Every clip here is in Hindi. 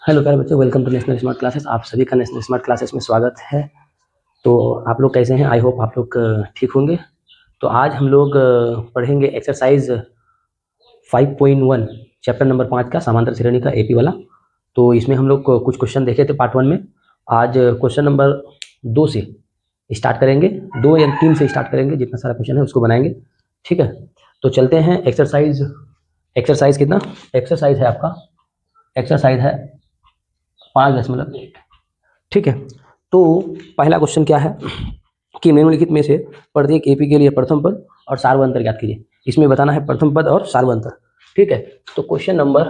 हेलो प्यारे बच्चों, welcome to national smart classes. आप सभी का नेशनल स्मार्ट क्लासेस में स्वागत है। तो आप लोग कैसे हैं? आई होप आप लोग ठीक होंगे। तो आज हम लोग पढ़ेंगे एक्सरसाइज 5.1 चैप्टर नंबर 5 का समांतर श्रेणी का एपी वाला। तो इसमें हम लोग कुछ क्वेश्चन देखे थे पार्ट 1 में। आज क्वेश्चन नंबर 2 से स्टार्ट करेंगे, 2 या 3 से स्टार्ट करेंगे। जितना सारा क्वेश्चन है उसको बनाएंगे, ठीक है। तो चलते हैं। एक्सरसाइज कितना एक्सरसाइज है आपका? एक्सरसाइज है 5.8, ठीक है। तो पहला क्वेश्चन क्या है कि निम्नलिखित में से प्रत्येक एपी के लिए प्रथम पद और सार्वअंतर ज्ञात कीजिए। इसमें बताना है प्रथम पद और सार्वअंतर, ठीक है। तो क्वेश्चन नंबर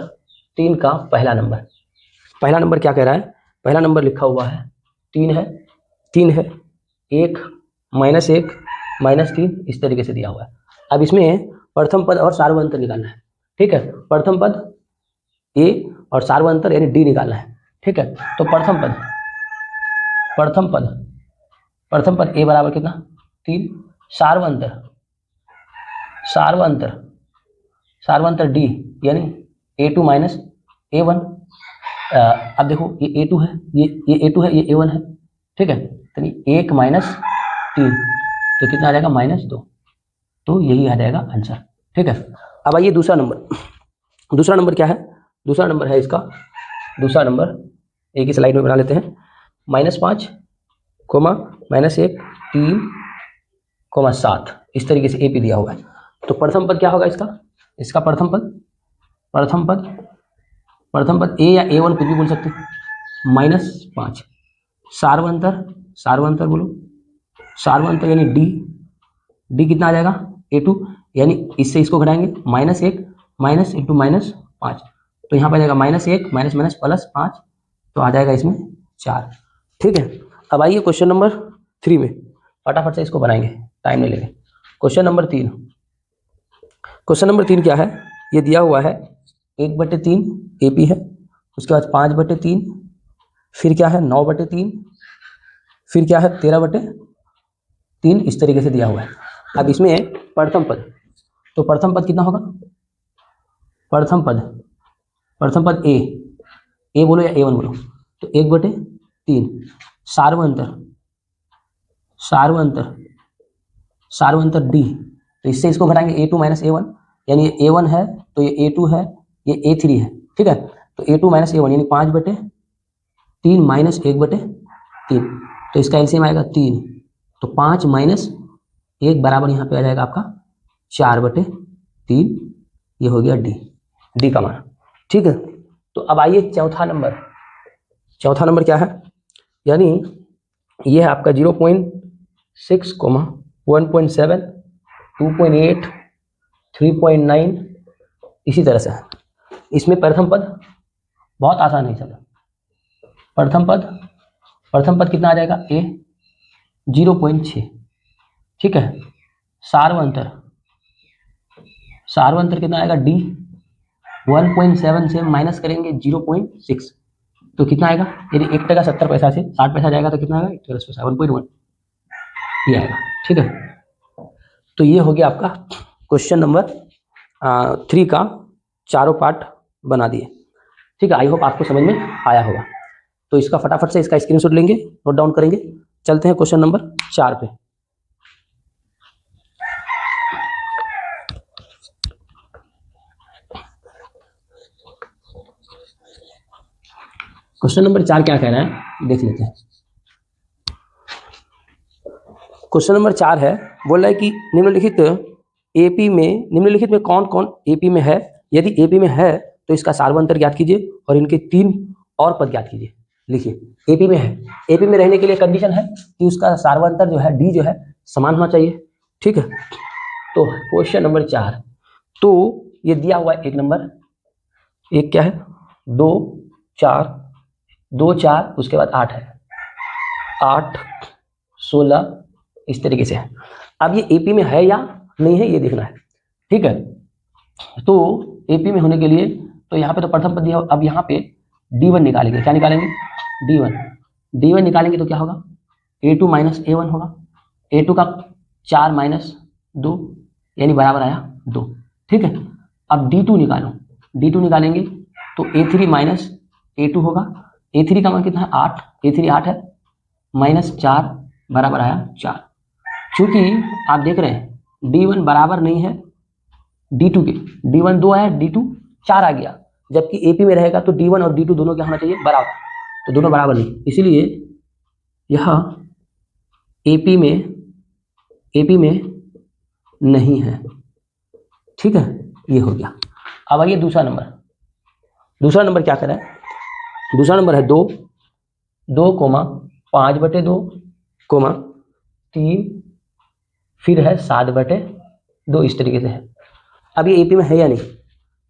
3 का पहला नंबर क्या कह रहा है? पहला नंबर लिखा हुआ है 3 है, 1 -1 -3 इस तरीके से दिया हुआ है। अब इसमें प्रथम पद और सार्वअंतर निकालना है, ठीक है। प्रथम पद ए और सार्वअंतर यानी डी निकालना है, ठीक है। तो प्रथम पद ए बराबर कितना? 3। सार्वअंतर डी यानी A2 माइनस A1। अब देखो ये A2 है, ये A2 है, ये A1 है, ठीक है। तो 1 माइनस 3 तो कितना आ जाएगा? -2। तो यही आ जाएगा आंसर, ठीक है। अब आइए दूसरा नंबर क्या है? दूसरा नंबर है इसका, दूसरा नंबर एक ही स्लाइड में बना लेते हैं। -5, -1, 3, 7 इस तरीके से एपी दिया हुआ है। तो प्रथम पद क्या होगा इसका प्रथम पद ए या A1 कुछ भी बोल सकते हैं, -5। सार्वअंतर बोलो, सार्वअंतर यानी डी कितना आ जाएगा? A2 यानी इससे इसको घटाएंगे, -1 माइनस इंटू -5 तो यहाँ पर आ जाएगा -1 माइनस +5 तो आ जाएगा इसमें 4, ठीक है। अब आइए क्वेश्चन नंबर 3 में, फटाफट से इसको बनाएंगे, टाइम नहीं लेंगे। क्वेश्चन नंबर 3 क्या है? ये दिया हुआ है 1/3 एपी है, उसके बाद 5/3, फिर क्या है 9/3, फिर क्या है 13/3 इस तरीके से दिया हुआ है। अब इसमें प्रथम पद, तो प्रथम पद कितना होगा? प्रथम पद ए बोलो या A1 बोलो, तो 1/3। सार्वअंतर डी, तो इससे इसको घटाएंगे A2 माइनस A1 यानी ये A1 है तो ये A2 है, ये A3 है, ठीक है। तो A2 माइनस A1 यानी 5/3 माइनस 1/3 तो इसका एलसीएम आएगा 3। तो 5 माइनस 1 बराबर यहाँ पे आ जाएगा आपका 4/3। ये हो गया डी का मान, ठीक है। तो अब आइए चौथा नंबर क्या है? यानी ये है आपका 0.6, 1.7, 2.8, 3.9 इसी तरह से है। इसमें प्रथम पद बहुत आसान है। चलो प्रथम पद कितना आ जाएगा? ए 0.6, ठीक है। सार्वअंतर कितना आएगा? डी 1.7 से माइनस करेंगे 0.6 तो कितना आएगा? यदि 1 टका 70 पैसा से 60 पैसा जाएगा तो कितना आएगा? 1.1 ये आएगा, ठीक है। तो ये हो गया आपका क्वेश्चन नंबर 3 का चारों पार्ट बना दिए, ठीक है। आई होप आपको समझ में आया होगा। तो इसका फटाफट से इसका स्क्रीनशॉट लेंगे, नोट डाउन करेंगे। चलते हैं क्वेश्चन नंबर 4 पे। क्वेश्चन नंबर 4 क्या कह रहा है देख लेते हैं। क्वेश्चन नंबर 4 है, बोल रहा है कि निम्नलिखित में कौन कौन एपी में है? यदि एपी में है तो इसका सार्वअंतर ज्ञात कीजिए और इनके 3 और पद ज्ञात कीजिए। लिखिए एपी में है, एपी में रहने के लिए कंडीशन है कि उसका सार्वअंतर जो है डी जो है समान होना चाहिए, ठीक है। तो क्वेश्चन नंबर 4, तो ये दिया हुआ है एक नंबर, एक क्या है 2 4 उसके बाद 8 है, 8 16 इस तरीके से है। अब ये एपी में है या नहीं है ये देखना है, ठीक है। तो एपी में होने के लिए तो यहाँ पे तो प्रथम पद दिया, अब यहाँ पे D1 निकालेंगे। क्या निकालेंगे? D1 निकालेंगे तो क्या होगा? A2 माइनस A1 होगा। A2 का 4 माइनस 2 यानी बराबर आया 2, ठीक है। अब D2 निकालेंगे तो A3 माइनस A2 होगा। A3 का मान कितना है 8, A3 8 है, -4 बराबर आया 4। चूंकि आप देख रहे हैं D1 बराबर नहीं है D2 के, D1 2 है, D2 4 आ गया, जबकि AP में रहेगा तो D1 और D2 दोनों क्या होना चाहिए बराबर, तो दोनों बराबर नहीं, इसीलिए यह AP में नहीं है। ठीक है, ये हो गया। अब आइए दूसरा नंबर क्या करें, दूसरा नंबर है 2 5/2 3 फिर है 7/2, इस तरीके से है। अब ये AP में है या नहीं,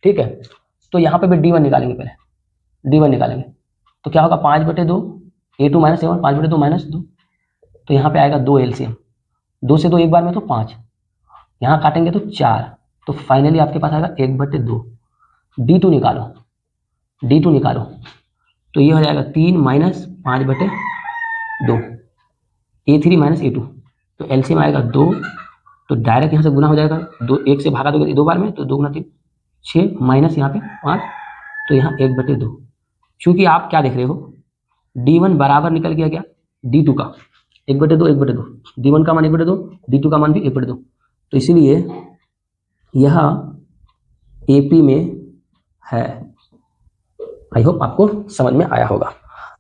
ठीक है, तो यहाँ पे भी D1 निकालेंगे, पहले D1 निकालेंगे तो क्या होगा 5/2, A2 माइनस A1, 5/2 माइनस 2, तो यहाँ पे आएगा 2 LCM, 2 से 2 एक बार में तो 5, यहाँ काटेंगे तो 4, तो फाइनली आपके पास आएगा 1/2। D2 निकालो, तो ये हो जाएगा 3 माइनस 5/2, A3 माइनस A2, तो LCM आएगा 2, तो डायरेक्ट यहाँ से गुना हो जाएगा, 2 1 से भागा दोगे 2 बार में, तो 2 गुना 3 6 माइनस यहाँ पे 5, तो यहाँ 1/2। चूंकि आप क्या देख रहे हो D1 बराबर निकल गया क्या D2 का, 1/2, D1 का मान 1/2, D2 का मान भी 1/2, तो इसीलिए यह AP में है। आई होप आपको समझ में आया होगा।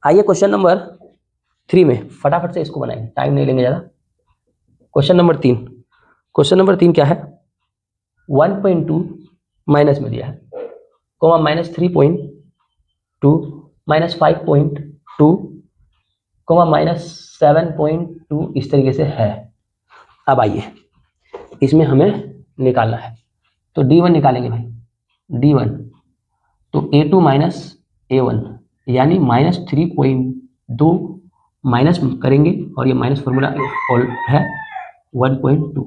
आइए क्वेश्चन नंबर 3 में फटाफट से इसको बनाएंगे, टाइम नहीं लेंगे ज़्यादा। क्वेश्चन नंबर 3 क्या है, 1.2 माइनस में दिया है, कोमा -3.2 -5.2 कोमा -7.2, इस तरीके से है। अब आइए इसमें हमें निकालना है, तो D1 निकालेंगे भाई, D1 तो A2 माइनस A1 यानी -3.2 माइनस करेंगे, और ये माइनस फॉर्मूला है 1.2,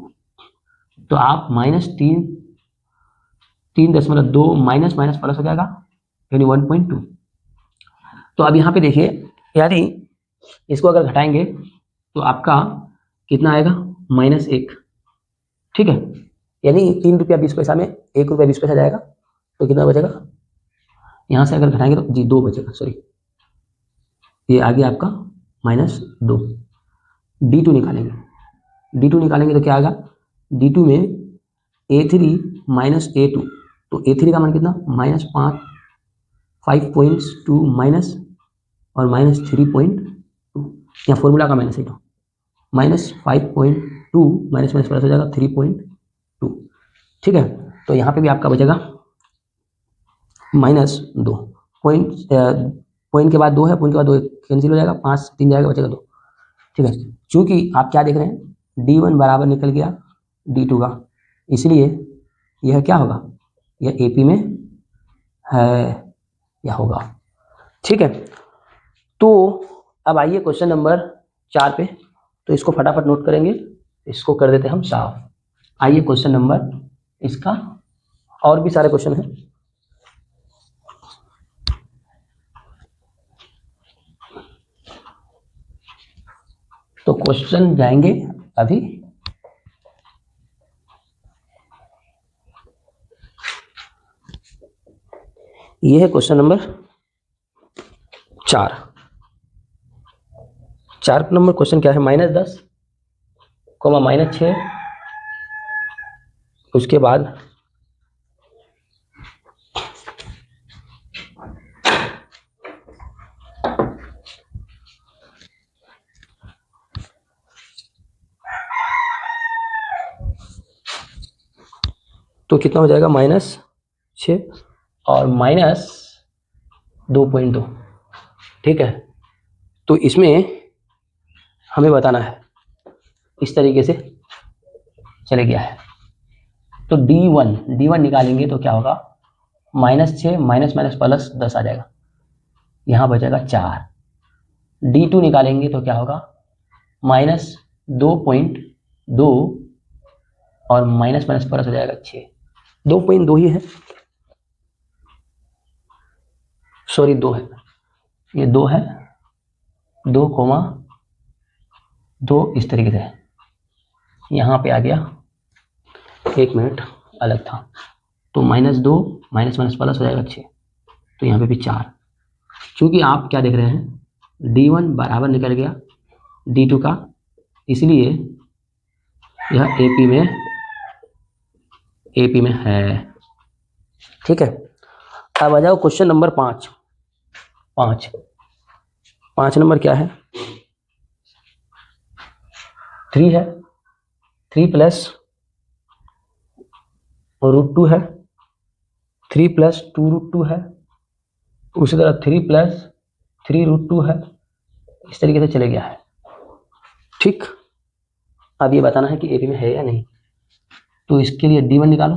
तो आप -3.2 माइनस प्लस हो जाएगा यानी 1.2। तो अब यहाँ पे देखिए, यानी इसको अगर घटाएंगे तो आपका कितना आएगा -1, ठीक है, यानी 3 रुपया 20 पैसा में 1 रुपया 20 पैसा जाएगा, तो कितना बचेगा, यहाँ से अगर घटाएंगे तो जी 2 बचेगा, सॉरी ये आ गया आपका -2। D2 निकालेंगे तो क्या आएगा, D2 में A3 माइनस A2, तो A3 का मान कितना -5, 5.2 माइनस और -3.2, यहाँ फॉर्मूला का माइनस है, तो -5.2 माइनस प्लस हो जाएगा 3.2, ठीक है, तो यहाँ पे भी आपका बचेगा -2, पॉइंट के बाद 2 है, पॉइंट के बाद 2 कैंसिल हो जाएगा, 5 3 जाएगा, बचेगा 2, ठीक है। चूंकि आप क्या देख रहे हैं D1 बराबर निकल गया D2 का, इसलिए यह क्या होगा, यह AP में है या होगा, ठीक है। तो अब आइए क्वेश्चन नंबर 4 पे, तो इसको फटाफट नोट करेंगे, इसको कर देते हैं हम साफ। आइए क्वेश्चन नंबर इसका, और भी सारे क्वेश्चन हैं, तो क्वेश्चन जाएंगे अभी। ये है क्वेश्चन नंबर 4 नंबर क्वेश्चन क्या है, -10 -6, उसके बाद तो कितना हो जाएगा -6 और -2.2, ठीक है। तो इसमें हमें बताना है, इस तरीके से चले गया है, तो D1 निकालेंगे तो क्या होगा, -6 माइनस प्लस 10 आ जाएगा, यहाँ बचेगा 4। D2 निकालेंगे तो क्या होगा, -2.2 और माइनस प्लस हो जाएगा 6, 2.2 ही है, सॉरी 2 है, ये 2 है, 2, इस तरीके से यहाँ पे आ गया, 1 मिनट अलग था, तो -2 माइनस प्लस हो जाएगा 6, तो यहाँ पे भी 4, क्योंकि आप क्या देख रहे हैं, D1 बराबर निकल गया D2 का, इसलिए यह AP में है। ठीक है, अब आ जाओ क्वेश्चन नंबर 5। 5 नंबर क्या है, 3 है, 3 प्लस √2 है, 3 प्लस 2√2 है, उसी तरह 3 प्लस 3√2 है, इस तरीके से चले गया है। ठीक, अब ये बताना है कि AP में है या नहीं। तो इसके लिए D1 निकालो।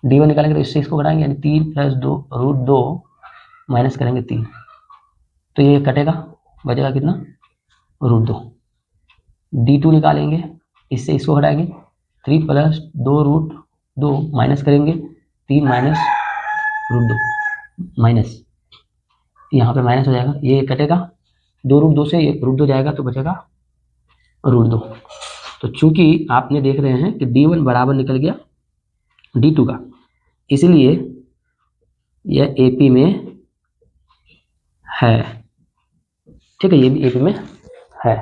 D1 निकालेंगे तो इससे इसको घटाएंगे, यानी 3 प्लस 2√2 माइनस करेंगे 3, तो ये कटेगा, बचेगा कितना, √2। D2 निकालेंगे, इससे इसको घटाएंगे, 3 प्लस 2√2 माइनस करेंगे 3 माइनस √2 माइनस, यहाँ पे माइनस हो जाएगा, ये कटेगा, 2√2 से ये √2 जाएगा तो बचेगा √2। तो चूंकि आपने देख रहे हैं कि D1 बराबर निकल गया D2 का, इसलिए यह AP में है। ठीक है, ये भी AP में है।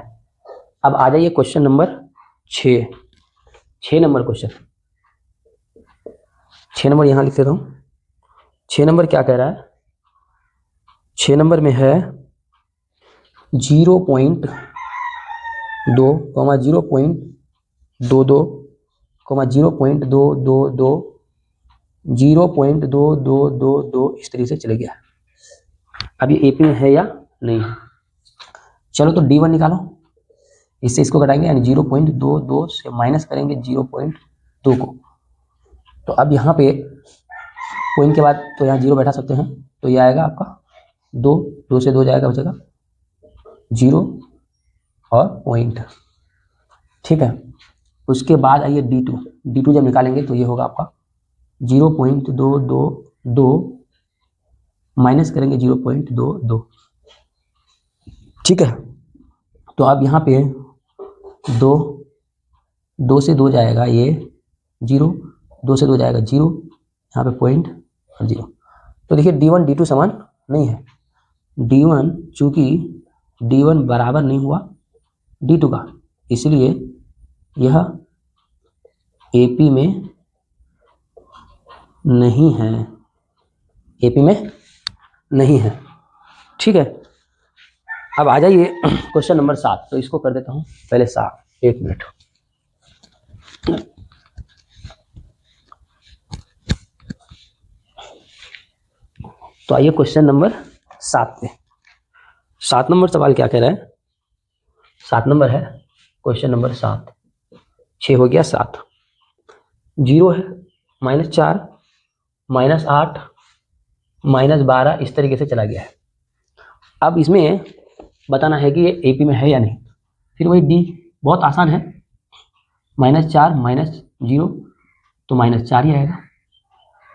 अब आ जाइए question number 6 number question. 6 number यहाँ लिख देता हूँ। 6 नंबर क्या कह रहा है, 6 नंबर में है 0.2, 0.22, 0.222, 0.2222, इस तरीके से चले गया। अब ये AP में है या नहीं है। चलो तो D1 निकालो, इससे इसको घटाएंगे, यानी 0.22 से माइनस करेंगे 0.2 को। तो अब यहाँ पे पॉइंट के बाद तो यहाँ 0 बैठा सकते हैं, तो ये आएगा आपका 2 से 2 जाएगा, बचेगा 0 और पॉइंट। ठीक है, उसके बाद आइए D2 जब निकालेंगे तो ये होगा आपका 0.222 माइनस करेंगे 0.22। ठीक है, तो अब यहाँ पे 2 से 2 जाएगा, ये 0, 2 से 2 जाएगा 0, यहाँ पे पॉइंट और 0। तो देखिए D1 D2 समान नहीं है। D1 चूंकि D1 बराबर नहीं हुआ D2 का, इसलिए यह AP में नहीं है, AP में नहीं है। ठीक है, अब आ जाइए क्वेश्चन नंबर 7। तो इसको कर देता हूँ पहले 7, 1 मिनट। तो आइए क्वेश्चन नंबर 7 पे। 7 नंबर सवाल क्या कह रहा है, 7 नंबर है क्वेश्चन नंबर 7। 6 हो गया 7, 0 है, -4, -8, -12, इस तरीके से चला गया है। अब इसमें बताना है कि ये AP में है या नहीं। फिर वही D, बहुत आसान है, -4 -0 तो -4 ही आएगा।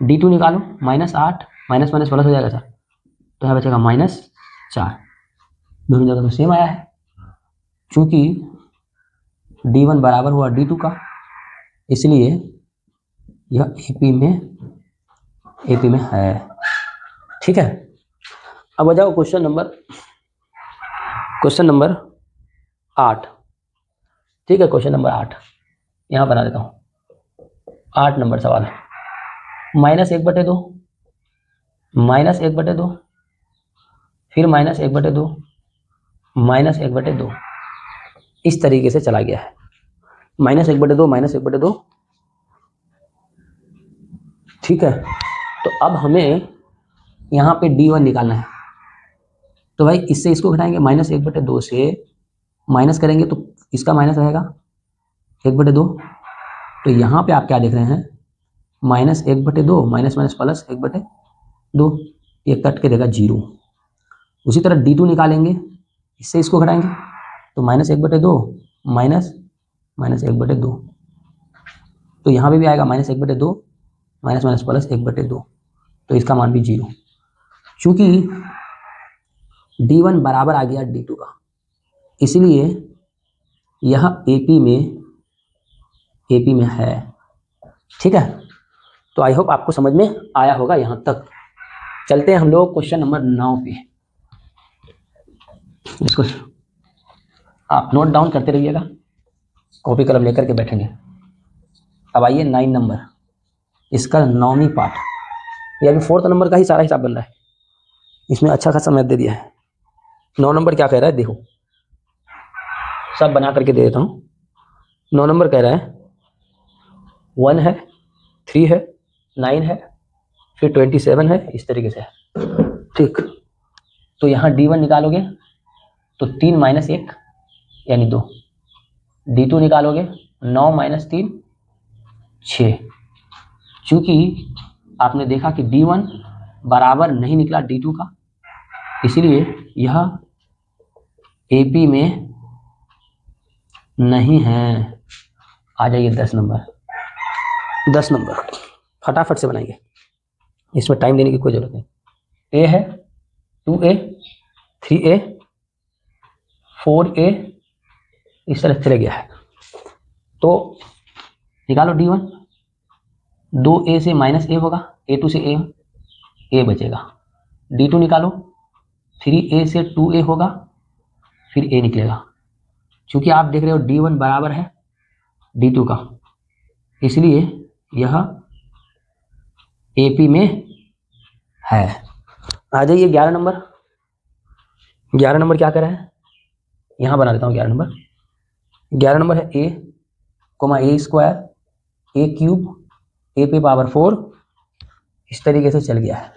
D2 निकालो, -8, माइनस प्लस हो जाएगा सर, तो यहाँ बचेगा -4। दोनों जगह में सेम आया है, चूंकि D1 बराबर हुआ D2 का, इसलिए यह AP में है। ठीक है, अब आ जाओ क्वेश्चन नंबर 8। ठीक है, क्वेश्चन नंबर 8 यहाँ बना देता हूँ। 8 नंबर सवाल है, -1/2, -1/2, फिर -1/2, -1/2, इस तरीके से चला गया है। -1/2, -1/2। ठीक है, तो अब हमें यहाँ पे D1 निकालना है। तो भाई इससे इसको घटाएंगे, -1/2 से माइनस करेंगे तो इसका माइनस रहेगा 1/2। तो यहाँ पे आप क्या देख रहे हैं, -1/2, माइनस प्लस 1/2, ये कट के देगा 0। उसी तरह D2 निकालेंगे, इससे इसको घटाएंगे तो -1/2 माइनस 1/2, तो यहाँ पे भी आएगा -1/2, माइनस प्लस 1/2, तो इसका मान भी 0। चूंकि D1 बराबर आ गया D2 का, इसलिए यह AP में है। ठीक है, तो आई होप आपको समझ में आया होगा यहाँ तक। चलते हैं हम लोग क्वेश्चन नंबर 9 पे। इसको आप नोट डाउन करते रहिएगा, कॉपी कलम लेकर के बैठेंगे। अब आइए 9 नंबर, इसका 9वीं पार्ट। ये अभी 4th नंबर का ही सारा हिसाब बन रहा है, इसमें अच्छा खासा मैथ दे दिया है। 9 नंबर क्या कह रहा है देखो, सब बना करके दे देता हूँ। 9 नंबर कह रहा है 1 है, 3 है, 9 है, फिर 27 है, इस तरीके से है। ठीक, तो यहाँ D1 निकालोगे तो 3 - 1 यानी 2। D2 निकालोगे 9 - 3 6। चूंकि आपने देखा कि D1 बराबर नहीं निकला D2 का, इसलिए यह AP में नहीं है। आ जाइए 10 नंबर। 10 नंबर फटाफट से बनाइए, इसमें टाइम देने की कोई जरूरत नहीं। A है 2A, 3A, 4A, इस तरह चले गया है। तो निकालो D1, 2A से -A होगा, A2 से A बचेगा। D2 निकालो, 3A से 2A होगा, फिर A निकलेगा। चूंकि आप देख रहे हो D1 बराबर है D2 का, इसलिए यह AP में है। आ जाइए 11 नंबर। 11 नंबर क्या कर रहा है, यहाँ बना देता हूँ 11 नंबर। 11 नंबर है A, A², A³ A पे पावर 4, इस तरीके से चल गया है।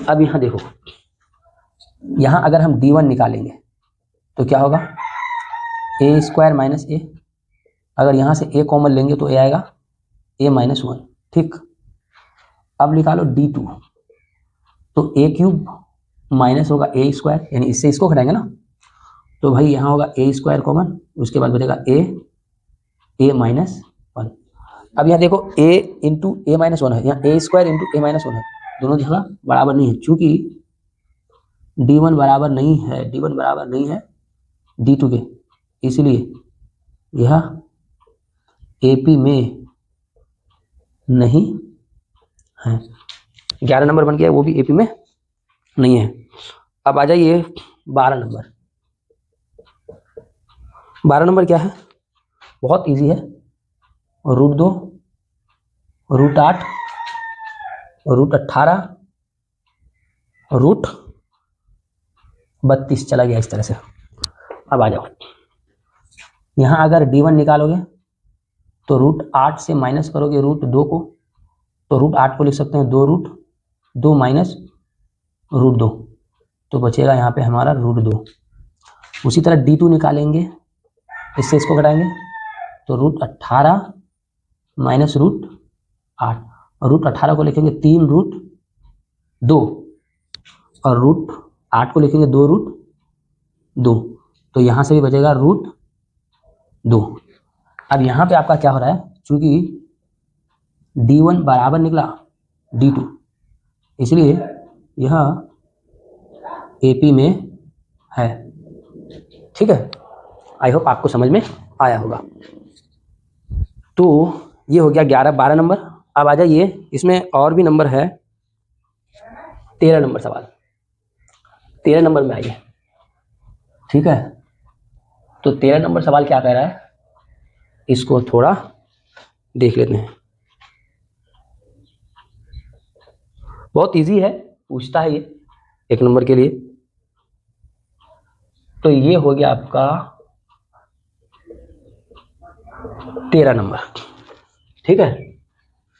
अब यहाँ देखो, यहाँ अगर हम D1 निकालेंगे तो क्या होगा, A² - A। अगर यहाँ से A कॉमन लेंगे तो A आएगा A - 1। ठीक, अब निकालो D2, तो A³ माइनस होगा A², यानी इससे इसको घटाएंगे ना, तो भाई यहाँ होगा A² कॉमन, उसके बाद बचेगा A - 1। अब यहाँ देखो A इंटू A - 1 है, यहाँ A² इंटू A - 1 है, दोनों जगह बराबर नहीं है। चूंकि D1 बराबर नहीं है, D1 बराबर नहीं है D2 के, इसलिए यह AP में नहीं है। 11 नंबर बन गया, वो भी AP में नहीं है। अब आ जाइए 12 नंबर। 12 नंबर क्या है, बहुत इजी है। √2, √8, √18, √32 चला गया इस तरह से। अब आ जाओ, यहाँ अगर D1 निकालोगे तो √8 से माइनस करोगे √2 को, तो √8 को लिख सकते हैं 2√2 माइनस √2, तो बचेगा यहाँ पे हमारा √2। उसी तरह D2 निकालेंगे, इससे इसको घटाएंगे तो √18 माइनस √8, और √18 को लिखेंगे 3√2, और √8 को लिखेंगे 2√2, तो यहाँ से भी बचेगा √2। अब यहाँ पे आपका क्या हो रहा है, चूंकि D1 बराबर निकला D2, इसलिए यह AP में है। ठीक है, आई होप आपको समझ में आया होगा। तो ये हो गया 11-12 नंबर। अब आ जाइए, इसमें और भी नंबर है। 13 नंबर सवाल, 13 नंबर में आइए। ठीक है, तो 13 नंबर सवाल क्या कह रहा है, इसको थोड़ा देख लेते हैं। बहुत इजी है, पूछता है ये 1 नंबर के लिए। तो ये हो गया आपका 13 नंबर। ठीक है,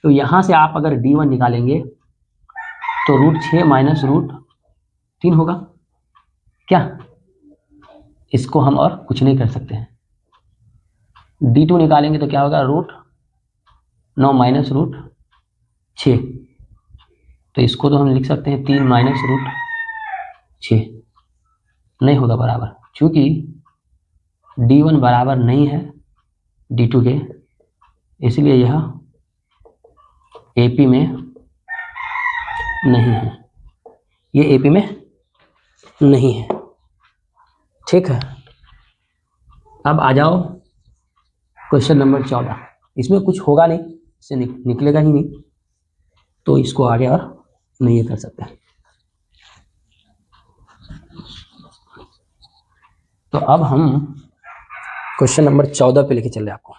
तो यहां से आप अगर D1 निकालेंगे तो √6 माइनस √3 होगा क्या, इसको हम और कुछ नहीं कर सकते हैं। D2 निकालेंगे तो क्या होगा, √9 माइनस √6, तो इसको तो हम लिख सकते हैं 3 माइनस √6, नहीं होगा बराबर, क्योंकि D1 बराबर नहीं है D2 के, इसलिए यह AP में नहीं है, ये AP में नहीं है। ठीक है, अब आ जाओ क्वेश्चन नंबर 14। इसमें कुछ होगा नहीं, इससे निकलेगा ही नहीं, तो इसको आगे और नहीं ये कर सकते। तो अब हम क्वेश्चन नंबर 14 पे लेके चल रहे हैं आपको।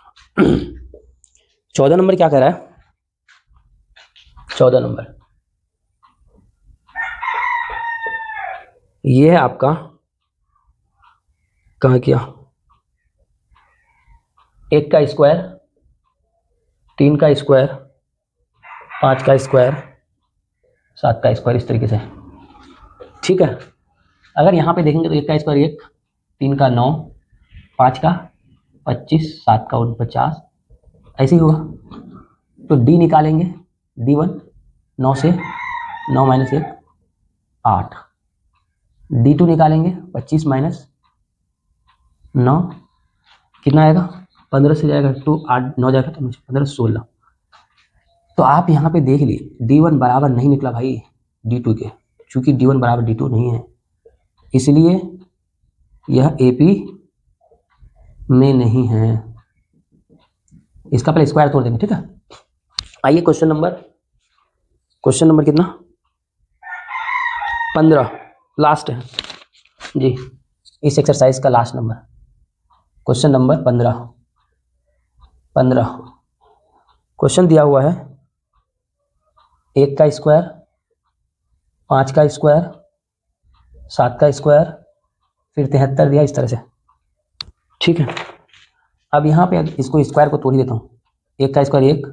14 नंबर क्या कह रहा है? 14 नंबर ये है आपका, कहाँ किया, 1 का स्क्वायर, 3 का स्क्वायर, 5 का स्क्वायर, 7 का स्क्वायर, इस तरीके से। ठीक है, अगर यहाँ पे देखेंगे तो 1 का स्क्वायर 1, 3 का 9, 5 का 25, 7 का 49, ऐसे ही होगा। तो डी निकालेंगे, D1 9 से 9 माइनस 1 8, D2 निकालेंगे 25 माइनस 9 कितना आएगा, 15 से जाएगा तो 8 9 जाएगा तो 15 16। तो आप यहाँ पे देख लिए D1 बराबर नहीं निकला भाई D2 के, चूंकि D1 बराबर D2 नहीं है, इसलिए यह AP में नहीं है। इसका पहले स्क्वायर तोड़ देंगे, ठीक है। आइए क्वेश्चन नंबर कितना, 15 लास्ट है जी, इस एक्सरसाइज का last number, question number 15 question दिया हुआ है 1 का स्क्वायर, 5 का स्क्वायर, 7 का स्क्वायर, फिर 73 दिया इस तरह से। ठीक है, अब यहाँ पे इसको स्क्वायर को तोड़ ही देता हूँ। 1 का स्क्वायर 1,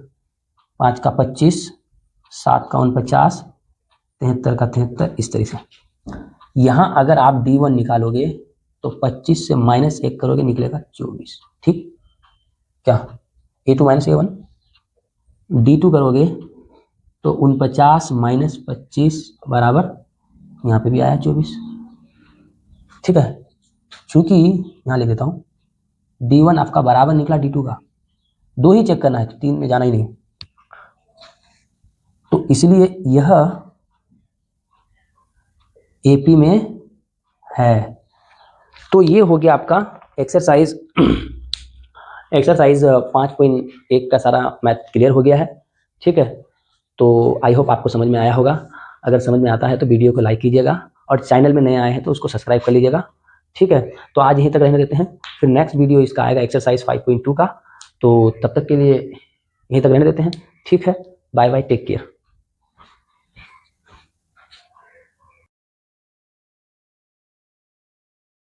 5 का 25, 7 का 49, 73 का 73, इस तरह से। यहाँ अगर आप D1 निकालोगे तो 25 से माइनस 1 करोगे, निकलेगा 24। ठीक, क्या A2 माइनस A1, D2 करोगे तो 49 माइनस 25 बराबर, यहाँ पे भी आया 24। ठीक है, चूंकि यहाँ लिख देता हूँ D1 आपका बराबर निकला D2 का, 2 ही चेक करना है, 3 में जाना ही नहीं, तो इसलिए यह AP में है। तो ये हो गया आपका एक्सरसाइज 5.1 का सारा मैथ क्लियर हो गया है। ठीक है, तो आई होप आपको समझ में आया होगा। अगर समझ में आता है तो वीडियो को लाइक कीजिएगा, और चैनल में नए आए हैं तो उसको सब्सक्राइब कर लीजिएगा। ठीक है, तो आज यहीं तक रहने देते हैं, फिर नेक्स्ट वीडियो इसका आएगा एक्सरसाइज 5.2 का, तो तब तक के लिए यहीं तक रहने देते हैं। ठीक है, बाय बाय, टेक केयर।